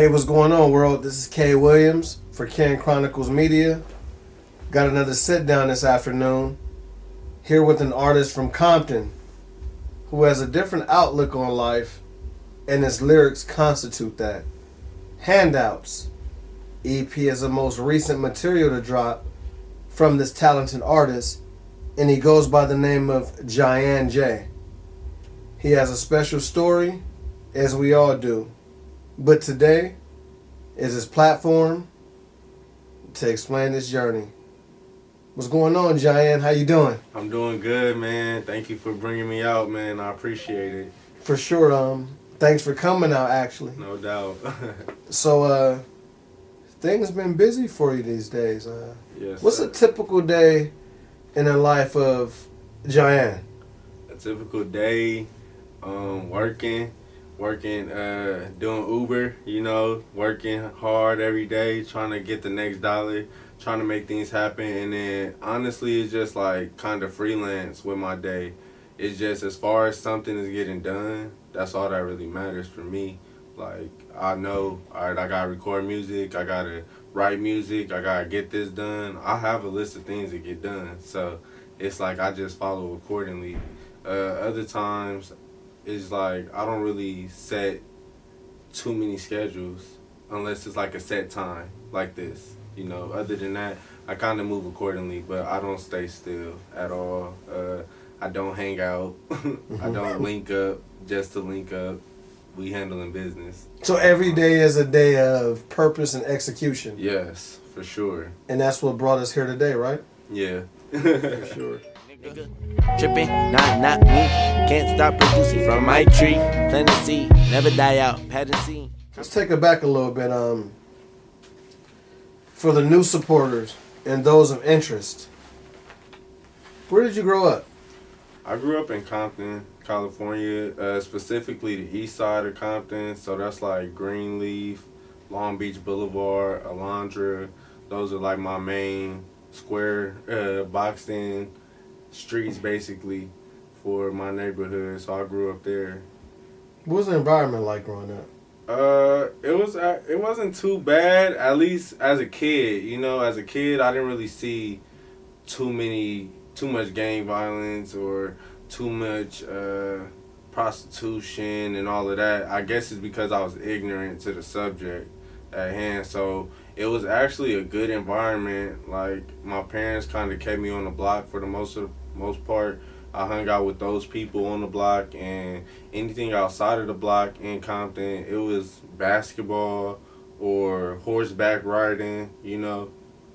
Hey, what's going on, world? This is Kay Williams for Chronicles Media. Got another sit down this afternoon here with an artist from Compton who has a different outlook on life, and his lyrics constitute that. Handouts EP is the most recent material to drop from this talented artist, and he goes by the name of Jian J. He has a special story, as we all do, but today is his platform to explain this journey. What's going on, Jian? How you doing? I'm doing good, man. Thank you for bringing me out, man. I appreciate it. For sure. Thanks for coming out, actually. No doubt. So, things been busy for you these days. Yes. What's a typical day in the life of Jian? A typical day, working, doing Uber, working hard every day, trying to get the next dollar, trying to make things happen. And then honestly, it's just like kind of freelance with my day. It's just as far as something is getting done, that's all that really matters for me. Like, I know, all right, I gotta record music, I gotta write music, I gotta get this done. I have a list of things to get done, so it's like I just follow accordingly. Other times, it's like I don't really set too many schedules unless it's like a set time like this. Other than that, I kind of move accordingly, but I don't stay still at all. I don't hang out. I don't link up just to link up. We handling business. So every day is a day of purpose and execution. Yes, for sure. And that's what brought us here today, right? Yeah. For sure. Tripping, not me. Can't stop producing from my tree. Plant a seed, never die out. Pattern seed. Let's take it back a little bit. For the new supporters and those of interest, where did you grow up? I grew up in Compton, California, specifically the east side of Compton. So that's like Greenleaf, Long Beach Boulevard, Alondra. Those are like my main square, boxed in streets basically for my neighborhood. So I grew up there. What was the environment like growing up? It wasn't too bad, at least as a kid. As a kid, I didn't really see too much gang violence or too much prostitution and all of that. I guess it's because I was ignorant to the subject at hand. So it was actually a good environment. Like, my parents kind of kept me on the block for the most part. I hung out with those people on the block, and anything outside of the block in Compton, it was basketball or horseback riding,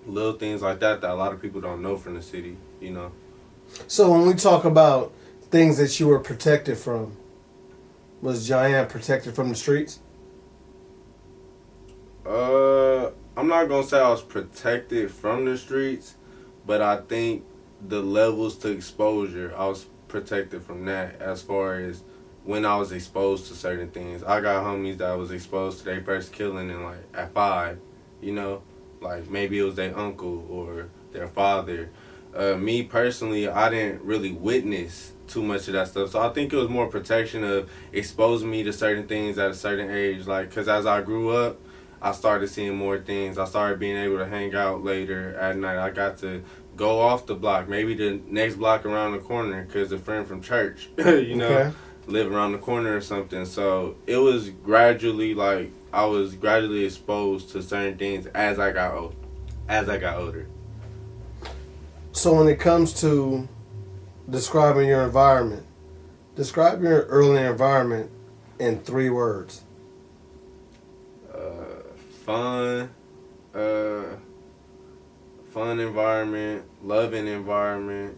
little things like that a lot of people don't know from the city, So when we talk about things that you were protected from, was Jian protected from the streets? I'm not gonna say I was protected from the streets, but I think the levels to exposure, I was protected from that as far as when I was exposed to certain things. I got homies that was exposed to their first killing at 5, like maybe it was their uncle or their father. Me personally, I didn't really witness too much of that stuff. So I think it was more protection of exposing me to certain things at a certain age. Like, because as I grew up, I started seeing more things. I started being able to hang out later at night. I got to go off the block, maybe the next block around the corner, because a friend from church, Okay. live around the corner or something. So it was gradually I was gradually exposed to certain things as I got older. So when it comes to describing your environment, describe your early environment in 3 words. Fun environment, loving environment,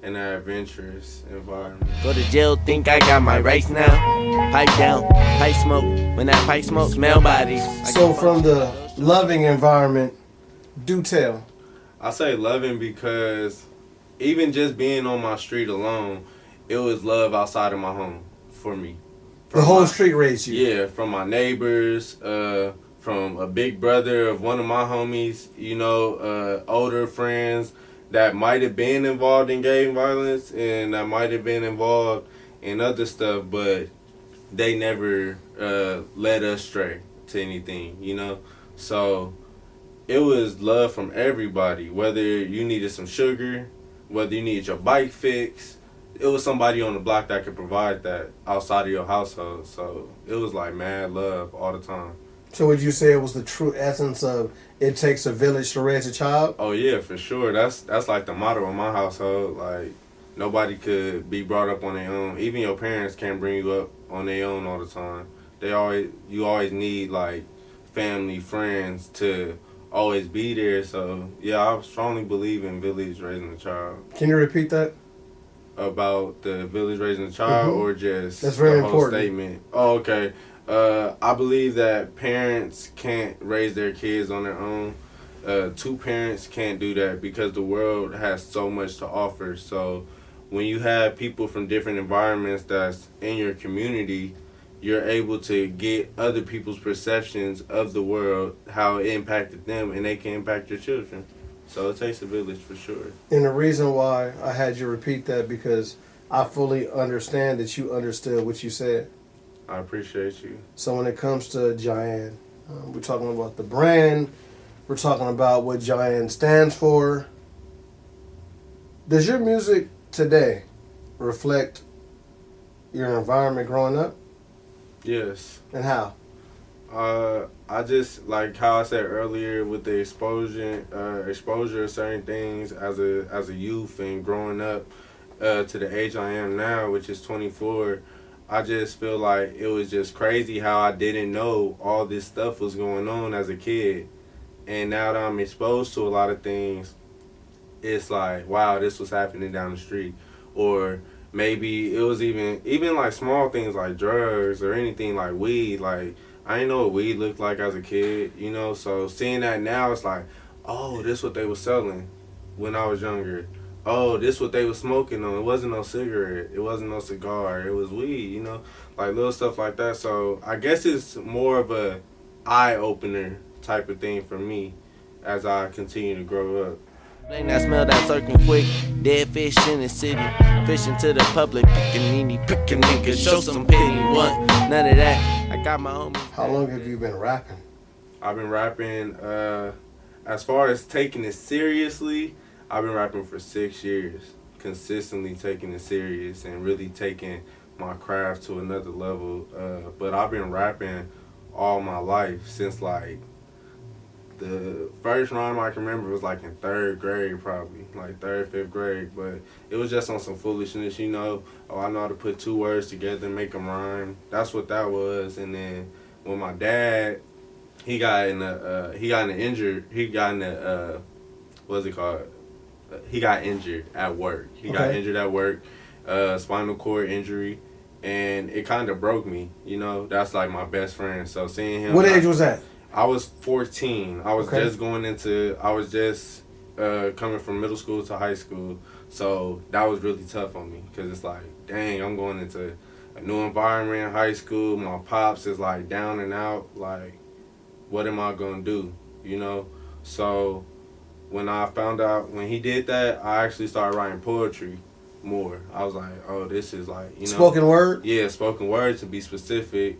and an adventurous environment. Go to jail, think I got my rights now. Pipe down, pipe smoke. When that pipe smoke, smell bodies. So from the loving environment, do tell. I say loving because even just being on my street alone, it was love outside of my home for me. The whole street raised you. Yeah, from my neighbors, from a big brother of one of my homies, older friends that might have been involved in gang violence and that might have been involved in other stuff, but they never led us astray. to anything, you know. So it was love from everybody. Whether you needed some sugar, whether you needed your bike fixed, it was somebody on the block that could provide that outside of your household. So it was like mad love all the time. So would you say it was the true essence of it takes a village to raise a child? Oh yeah, for sure. That's like the motto of my household. Like nobody could be brought up on their own. Even your parents can't bring you up on their own all the time. You always need like family, friends to always be there. So yeah, I strongly believe in village raising a child. Can you repeat that? About the village raising a child, or just that's very the whole important statement? Oh, okay. I believe that parents can't raise their kids on their own. Two parents can't do that because the world has so much to offer. So when you have people from different environments that's in your community, you're able to get other people's perceptions of the world, how it impacted them, and they can impact your children. So it takes a village for sure. And the reason why I had you repeat that because I fully understand that you understood what you said. I appreciate you. So when it comes to Jian, we're talking about the brand. We're talking about what Jian stands for. Does your music today reflect your environment growing up? Yes. And how? I just, like how I said earlier, with the exposure of certain things as a youth and growing up to the age I am now, which is 24. I just feel like it was just crazy how I didn't know all this stuff was going on as a kid. And now that I'm exposed to a lot of things, it's like, wow, this was happening down the street. Or maybe it was even like small things like drugs or anything like weed. Like, I didn't know what weed looked like as a kid, you know? So seeing that now, it's like, oh, this what they were selling when I was younger. Oh, this what they was smoking on. It wasn't no cigarette. It wasn't no cigar. It was weed, you know? Like little stuff like that. So I guess it's more of a eye-opener type of thing for me as I continue to grow up. I smell that circling quick. Dead fish in the city. Fishing to the public. Picking niggas. Show some pity. What? None of that. I got my homies. How long have you been rapping? I've been rapping, as far as taking it seriously, I've been rapping for 6 years, consistently taking it serious and really taking my craft to another level. But I've been rapping all my life since like the first rhyme I can remember was like in 3rd grade, probably like 3rd, 5th grade. But it was just on some foolishness, you know. Oh, I know how to put 2 words together and make them rhyme. That's what that was. And then when my dad, he got injured at work. He got injured at work, spinal cord injury, and it kind of broke me. You know, that's like my best friend. So seeing him. What age was that? I was 14. I was just coming from middle school to high school. So that was really tough on me because it's like, dang, I'm going into a new environment in high school. My pops is like down and out. Like, what am I going to do? You know? So when I found out, when he did that, I actually started writing poetry more. I was like, oh, this is like, you know. Spoken word? Yeah, spoken word to be specific.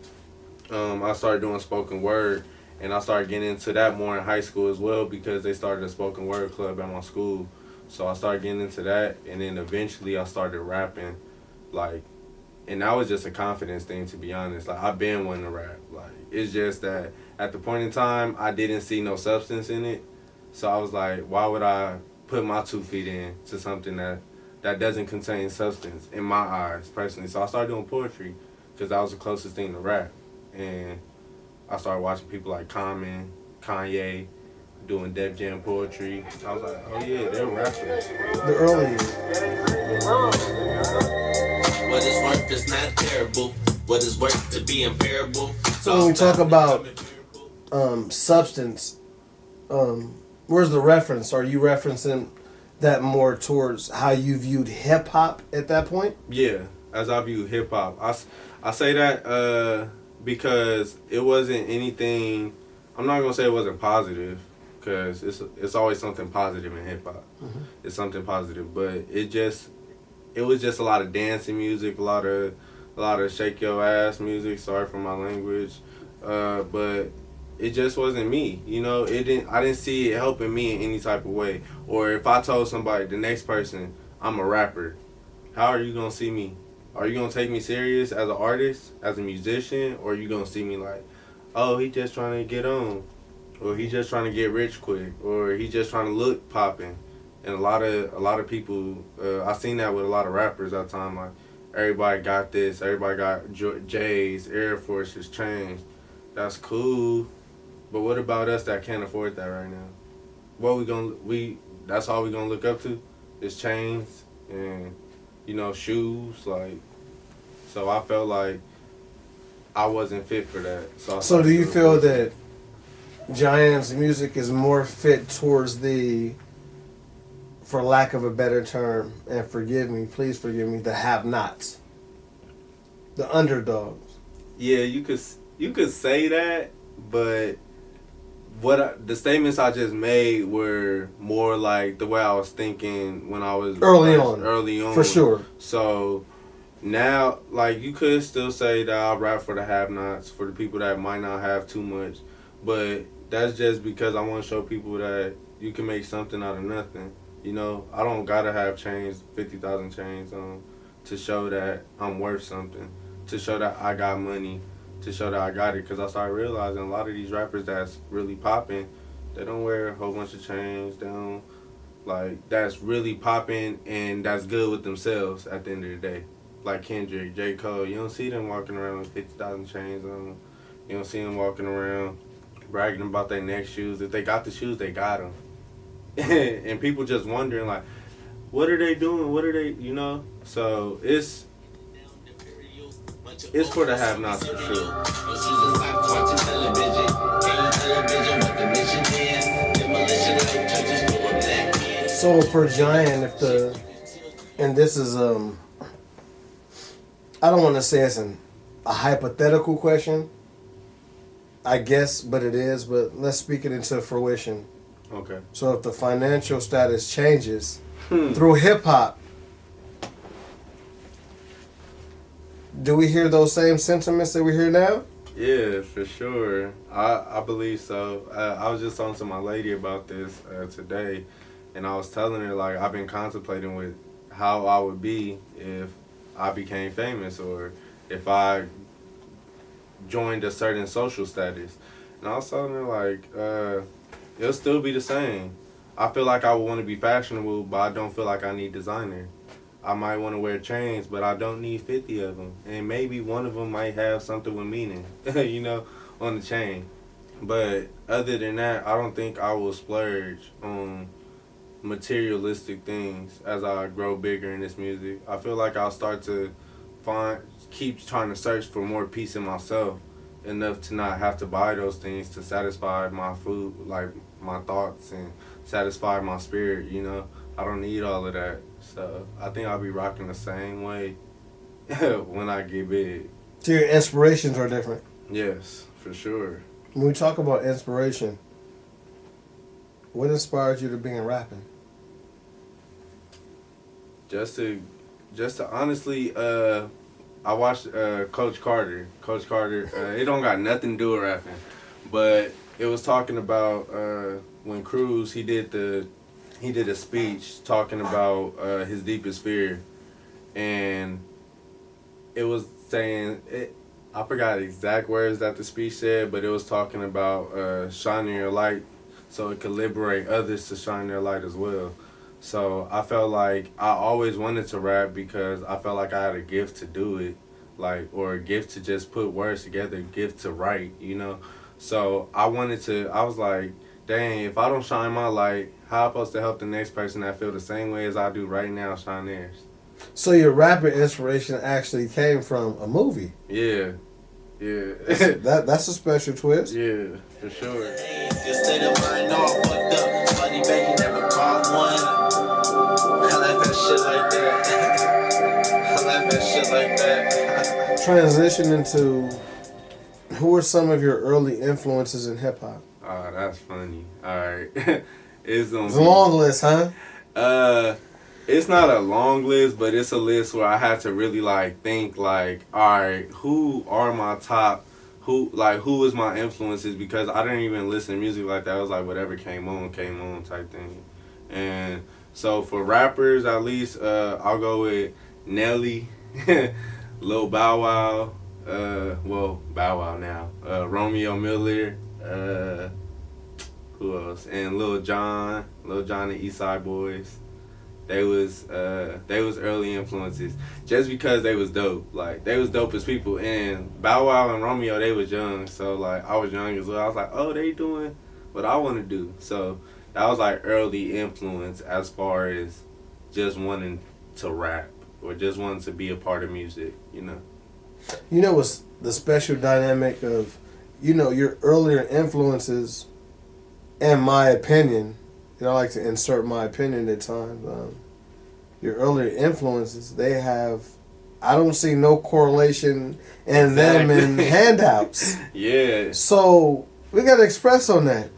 I started doing spoken word, and I started getting into that more in high school as well because they started a spoken word club at my school. So I started getting into that, and then eventually I started rapping, like, and that was just a confidence thing, to be honest. Like, I've been wanting to rap. Like, it's just that at the point in time, I didn't see no substance in it. So I was like, why would I put my 2 feet in to something that doesn't contain substance in my eyes, personally? So I started doing poetry because that was the closest thing to rap. And I started watching people like Common, Kanye, doing Def Jam poetry. I was like, oh yeah, they're rappers. The early years. What is worth is not terrible. What is worth to be unbearable. So when we talk about substance, where's the reference? Are you referencing that more towards how you viewed hip hop at that point? Yeah, as I view hip hop, I say that because it wasn't anything. I'm not gonna say it wasn't positive, because it's always something positive in hip hop. Mm-hmm. It's something positive, but it was just a lot of dancing music, a lot of shake your ass music. Sorry for my language. but it just wasn't me. You know, I didn't see it helping me in any type of way. Or if I told somebody, the next person, I'm a rapper, how are you gonna see me? Are you gonna take me serious as an artist, as a musician, or are you gonna see me like, oh, he just trying to get on, or he just trying to get rich quick, or he just trying to look popping? And a lot of people, I seen that with a lot of rappers at the time. Like, everybody got this, everybody got J's, Air Forces, chains. That's cool, but what about us that can't afford that right now? What that's all we gonna look up to is chains and, you know, shoes. Like, so I felt like I wasn't fit for that. So do you feel that Jian's music is more fit towards the, for lack of a better term, and please forgive me, the have-nots, the underdogs? Yeah, you could say that, but the statements I just made were more like the way I was thinking when I was early on, for sure. So now, like, you could still say that I rap for the have-nots, for the people that might not have too much, but that's just because I want to show people that you can make something out of nothing. You know, I don't gotta have chains, 50,000 chains on, to show that I'm worth something, to show that I got money, to show that I got it. Because I started realizing a lot of these rappers that's really popping, they don't wear a whole bunch of chains. They don't, like, that's really popping and that's good with themselves at the end of the day. Like Kendrick, J. Cole, you don't see them walking around with 50,000 chains on. You don't see them walking around bragging about their next shoes. If they got the shoes, they got them. And people just wondering, like, what are they doing? What are they, you know? So it's for the have-nots for sure. So for Jian, and this is I don't want to say it's a hypothetical question, I guess, but it is. But let's speak it into fruition. Okay. So if the financial status changes through hip hop, do we hear those same sentiments that we hear now? Yeah, for sure. I believe so. I was just talking to my lady about this today, and I was telling her, like, I've been contemplating with how I would be if I became famous or if I joined a certain social status. And I was telling her, like, it'll still be the same. I feel like I would want to be fashionable, but I don't feel like I need designer. I might want to wear chains, but I don't need 50 of them. And maybe one of them might have something with meaning, you know, on the chain. But other than that, I don't think I will splurge on materialistic things as I grow bigger in this music. I feel like I'll start to keep trying to search for more peace in myself, enough to not have to buy those things to satisfy my food, like my thoughts, and satisfy my spirit, you know. I don't need all of that. So I think I'll be rocking the same way when I get big. So your inspirations are different? Yes, for sure. When we talk about inspiration, what inspired you to begin rapping? Just to honestly, I watched Coach Carter. Coach Carter, it don't got nothing to do with rapping, but it was talking about when Cruz, he did a speech talking about his deepest fear, and it was saying, I forgot the exact words that the speech said, but it was talking about shining your light so it could liberate others to shine their light as well. So I felt like I always wanted to rap because I felt like I had a gift to do it, like, or a gift to just put words together, a gift to write, you know. So I was like, dang, if I don't shine my light, how am I supposed to help the next person that feel the same way as I do right now shine theirs? So your rapping inspiration actually came from a movie? Yeah. Yeah. That's a special twist. Yeah, for sure. Just say the mind all fucked up. Money back, you never caught one. I like that shit like that. I like that shit like that. Transition into, who are some of your early influences in hip hop? Oh, that's funny. All right. It's a long list, huh? It's not a long list, but it's a list where I had to really, like, think, like, all right, who are my top who was my influences, because I didn't even listen to music like that. It was like whatever came on type thing. And so for rappers, at least, I'll go with Nelly, Lil Bow Wow, well, Bow Wow now, Romeo Miller, who else? And Lil Jon and East Side Boys. They was early influences, just because they was dope. Like, they was dope as people. And Bow Wow and Romeo, they was young, so like I was young as well. I was like, oh, they doing what I want to do. So that was like early influence as far as just wanting to rap or just wanting to be a part of music. You know what's the special dynamic of, your earlier influences, in my opinion, I like to insert my opinion at times. Your earlier influences, they have, I don't see no correlation in them and handouts. Yeah. So we got to express on that.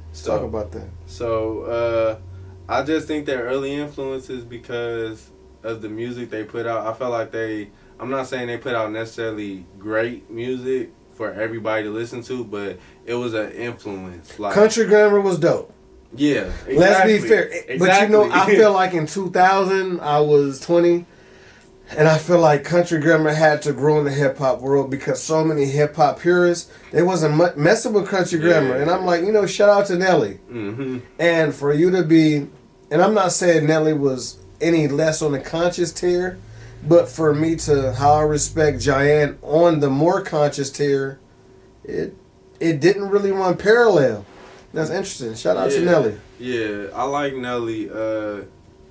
Let's talk about that. So I just think they're early influences because of the music they put out. I felt like I'm not saying they put out necessarily great music for everybody to listen to, but it was an influence. Like, Country Grammar was dope. Yeah, exactly. Let's be fair. Exactly. But I feel like in 2000, I was 20, and I feel like Country Grammar had to grow in the hip-hop world because so many hip-hop purists, they wasn't messing with Country Grammar. And I'm like, shout out to Nelly. Mm-hmm. And for you to be, and I'm not saying Nelly was any less on the conscious tier, but for me to how I respect Jian on the more conscious tier, it didn't really run parallel. That's interesting. Shout out to Nelly. Yeah, I like Nelly.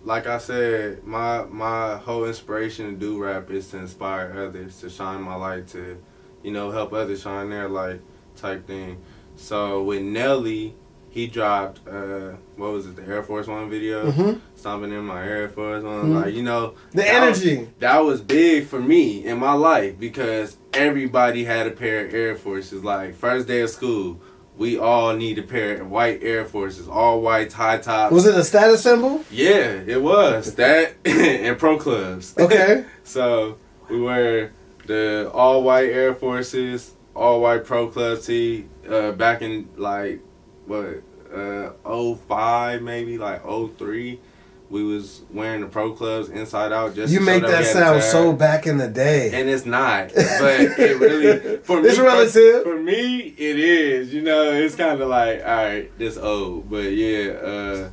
Like I said, my whole inspiration to do rap is to inspire others, to shine my light, to help others shine their light type thing. So with Nelly, he dropped what was it, the Air Force One video? Mm-hmm. Stomping in my Air Force One. Mm-hmm. The energy. That was big for me in my life because everybody had a pair of Air Forces. Like, first day of school, we all need a pair of white Air Forces, all white, high tops. Was it a status symbol? Yeah, it was. That and pro clubs. Okay. So we wear the all white Air Forces, all white pro club tee, back in like, what, 05 maybe, like 03. We was wearing the pro clubs inside out. Just you make that sound so back in the day, and it's not. But it really, for me, it's relative. For me, it is. It's kind of like, all right, this old, but yeah,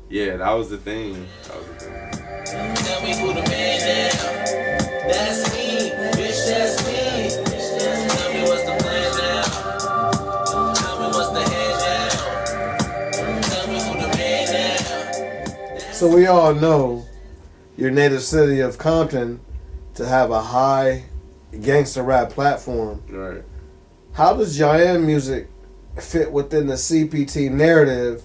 that was the thing. Tell me who the man now. That's me, bitch. That's me. Tell me what's the plan now. Tell me what's the head now. Tell me who the man now. So we all know your native city of Compton to have a high gangster rap platform. Right. How does Jian music fit within the CPT narrative,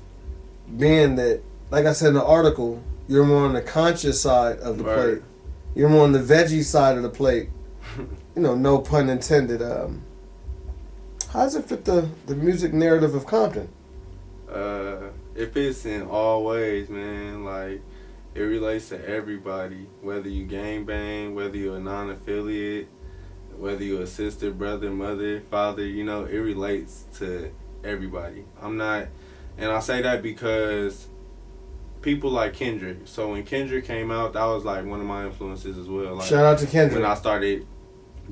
being that, like I said in the article, you're more on the conscious side of the plate. You're more on the veggie side of the plate. No pun intended. How does it fit the music narrative of Compton? It fits in all ways, man. Like, it relates to everybody, whether you gangbang, whether you're a non-affiliate, whether you're a sister, brother, mother, father, it relates to everybody. And I say that because people like Kendrick. So when Kendrick came out, that was like one of my influences as well. Like, shout out to Kendrick. When I started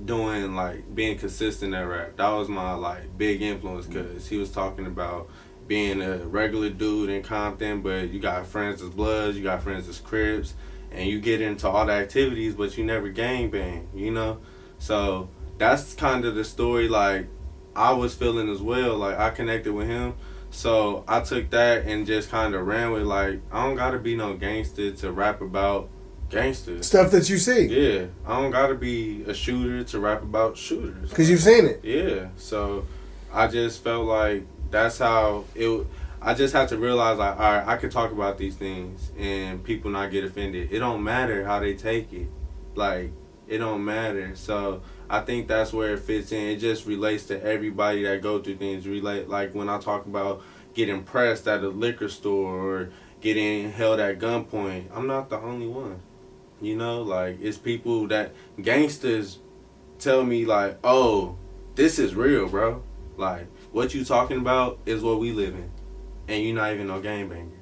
doing, like, being consistent at rap, that was my, like, big influence, because he was talking about being a regular dude in Compton, but you got friends as Bloods, you got friends as Crips, and you get into all the activities, but you never gangbang, So that's kind of the story, like, I was feeling as well. Like, I connected with him, so I took that and just kind of ran with, like, I don't gotta be no gangster to rap about gangsters. Stuff that you see. Yeah, I don't gotta be a shooter to rap about shooters. Because you've seen it. Yeah, so I just felt like that's how it. I just had to realize, like, all right, I could talk about these things and people not get offended. It don't matter how they take it. Like, it don't matter. So I think that's where it fits in. It just relates to everybody that go through things. Like when I talk about getting pressed at a liquor store or getting held at gunpoint, I'm not the only one. Like, it's people that, gangsters tell me like, oh, this is real, bro. Like, what you talking about is what we living, and you're not even no gangbanger.